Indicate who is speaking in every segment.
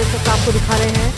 Speaker 1: सब आपको दिखा रहे हैं।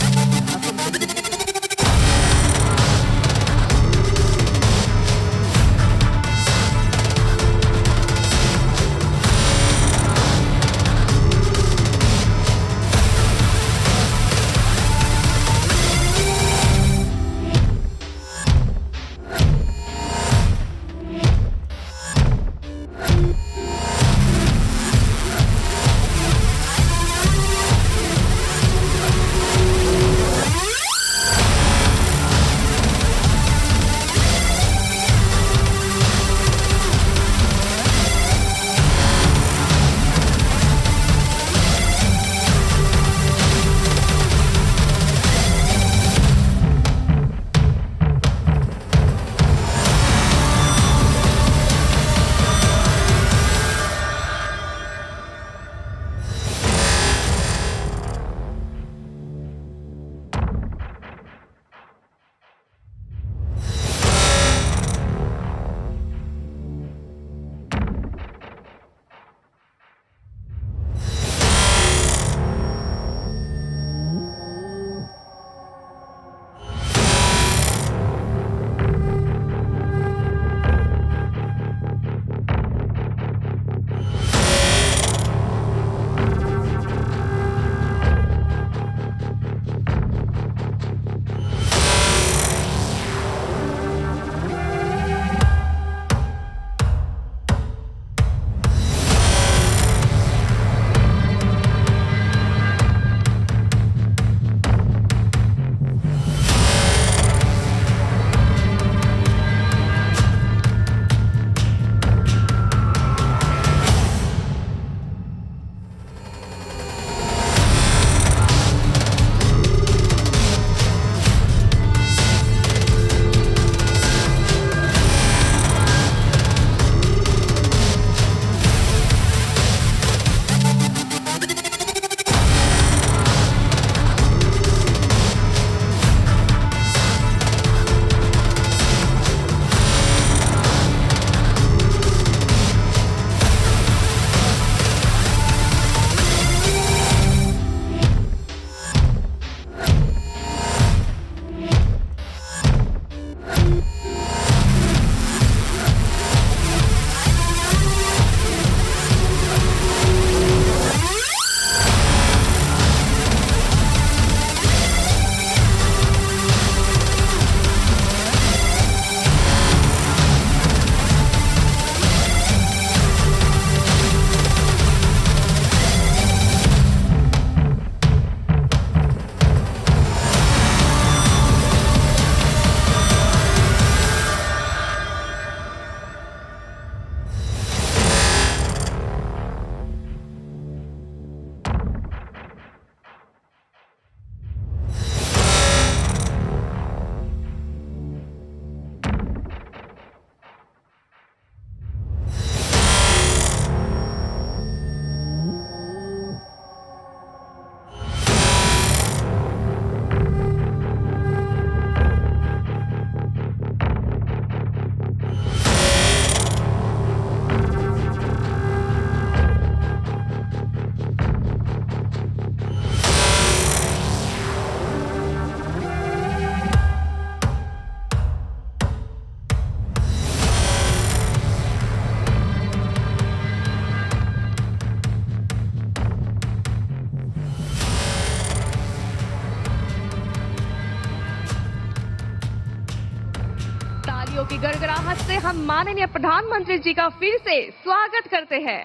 Speaker 2: तालियों की गड़गड़ाहट से हम माननीय प्रधानमंत्री जी का फिर से स्वागत करते हैं।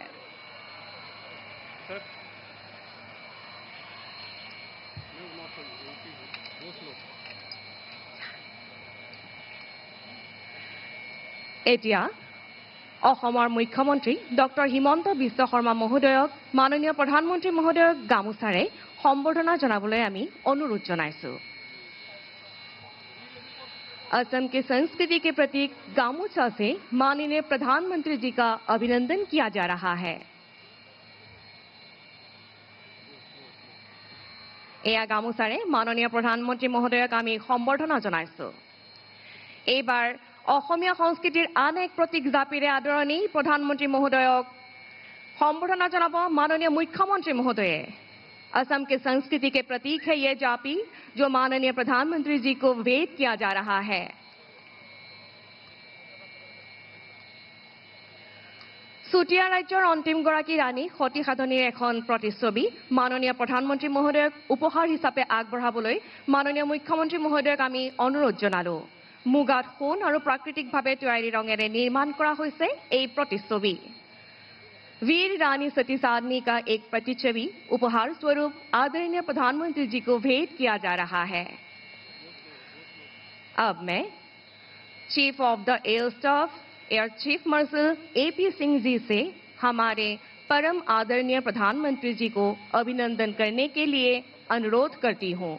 Speaker 2: এতিয়া অসমৰ মুখ্যমন্ত্ৰী ডক্টৰ হিমন্ত বিশ্ব শৰ্মা মহোদয়ক মাননীয় প্ৰধানমন্ত্ৰী মহোদয়ক গামোচাৰে সম্বৰ্ধনা জনাবলৈ আমি অনুৰোধ জনাইছো। असम की संस्कृति के प्रतीक गामोछा से माननीय प्रधानमंत्री जी का अभिनंदन किया जा रहा है। एया गामोचारे माननीय प्रधानमंत्री महोदयक आमी सम्बर्धना जनाइছো। एबार অসমীয়া সংস্কৃতিৰ আন এক প্ৰতীক জাপিৰে আদৰণি প্ৰধানমন্ত্ৰী মহোদয়ক সম্বৰ্ধনা জনাব মাননীয় মুখ্যমন্ত্ৰী মহোদয়ে। असम के संस्कृति के प्रतीक है ये जापी, जो माननीय प्रधानमंत्री जी को वेद किया जा रहा है। চুতীয়া ৰাজ্যৰ অন্তিমগৰাকী ৰাণী সতী সাধনীৰ এখন প্ৰতিচ্ছবি মাননীয় প্ৰধানমন্ত্ৰী মহোদয়ক উপহাৰ হিচাপে আগবঢ়াবলৈ মাননীয় মুখ্যমন্ত্ৰী মহোদয়ক আমি অনুৰোধ জনালো। মুগাত সোণ আৰু প্ৰাকৃতিকভাৱে তৈয়াৰী ৰঙেৰে নিৰ্মাণ কৰা হৈছে এই প্ৰতিচ্ছবি। वीर रानी सती साधनी का एक प्रतिच्छवि उपहार स्वरूप आदरणीय प्रधानमंत्री जी को भेंट किया जा रहा है। अब मैं chief of the air staff air chief marshal AP Singh ji से हमारे परम आदरणीय प्रधानमंत्री जी को अभिनंदन करने के लिए अनुरोध करती हूं।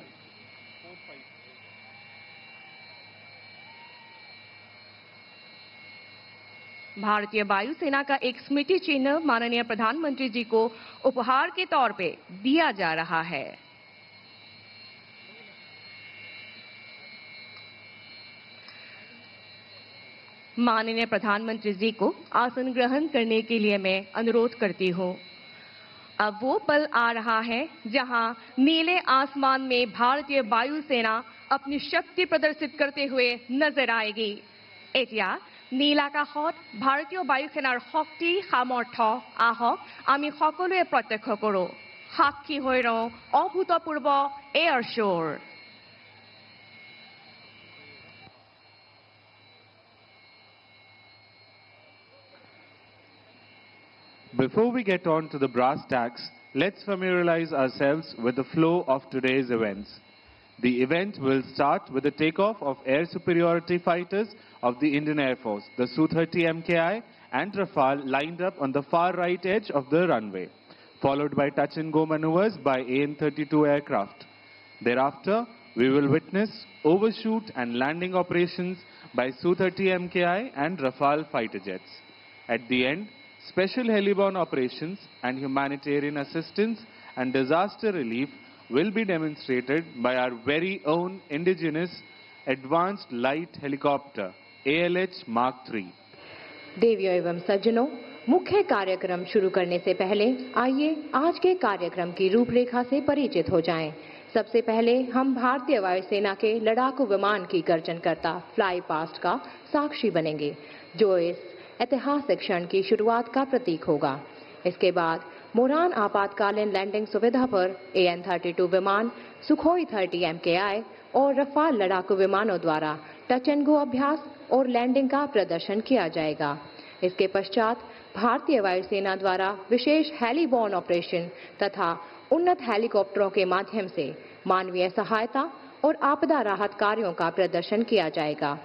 Speaker 2: भारतीय वायुसेना का एक स्मृति चिन्ह माननीय प्रधानमंत्री जी को उपहार के तौर पे दिया जा रहा है। माननीय प्रधानमंत्री जी को आसन ग्रहण करने के लिए मैं अनुरोध करती हूं। अब वो पल आ रहा है जहां नीले आसमान में भारतीय वायुसेना अपनी शक्ति प्रदर्शित करते हुए नजर आएगी। एटिया নীলাকাশত ভাৰতীয় বায়ুসেনাৰ শক্তি সামৰ্থ্য আহক আমি সকলোৱে প্ৰত্যক্ষ কৰোঁ। সাক্ষী হৈ ৰওঁ অভূতপূৰ্ব এয়াৰ শ্ব'ৰ।
Speaker 3: Before we get on to the brass tacks, let's familiarize ourselves with the flow of today's events. The event will start with the takeoff of air superiority fighters of the Indian Air Force, the Su-30 MKI and Rafale lined up on the far right edge of the runway, followed by touch-and-go maneuvers by AN-32 aircraft. Thereafter, we will witness overshoot and landing operations by Su-30 MKI and Rafale fighter jets. At the end, special heliborne operations and humanitarian assistance and disaster relief will be demonstrated by our very own indigenous advanced light helicopter ALH Mark III.
Speaker 4: देवियों एवं सज्जनों, मुख्य कार्यक्रम शुरू करने से पहले आइए आज के कार्यक्रम की रूपरेखा से परिचित हो जाएं। सबसे पहले हम भारतीय वायुसेना के लड़ाकू विमान की गर्जन करता फ्लाई पास्ट का साक्षी बनेंगे, जो इस ऐतिहासिक क्षण की शुरुआत का प्रतीक होगा। इसके बाद मोरान आपातकालीन लैंडिंग सुविधा पर AN-32 विमान, सुखोई 30 MKI और रफाल लड़ाकू विमानों द्वारा टच एंड गो अभ्यास और लैंडिंग का प्रदर्शन किया जाएगा। इसके पश्चात भारतीय वायुसेना द्वारा विशेष हेलीबॉर्न ऑपरेशन तथा उन्नत हेलीकॉप्टरों के माध्यम से मानवीय सहायता और आपदा राहत कार्यों का प्रदर्शन किया जाएगा।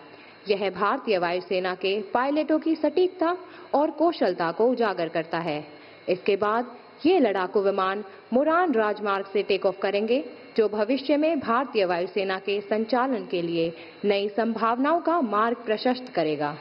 Speaker 4: यह भारतीय वायुसेना के पायलटों की सटीकता और कौशलता को उजागर करता है। इसके बाद ये लड़ाकू विमान मुरान राजमार्ग से टेक ऑफ करेंगे, जो भविष्य में भारतीय वायुसेना के संचालन के लिए नई संभावनाओं का मार्ग प्रशस्त करेगा।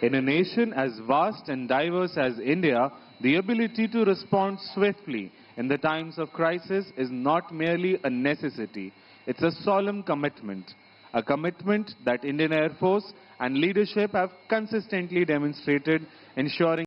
Speaker 3: In a nation as vast and diverse as India, the ability to respond swiftly in the times of crisis is not merely a necessity, it's a solemn commitment. A commitment that Indian Air Force and leadership have consistently demonstrated, ensuring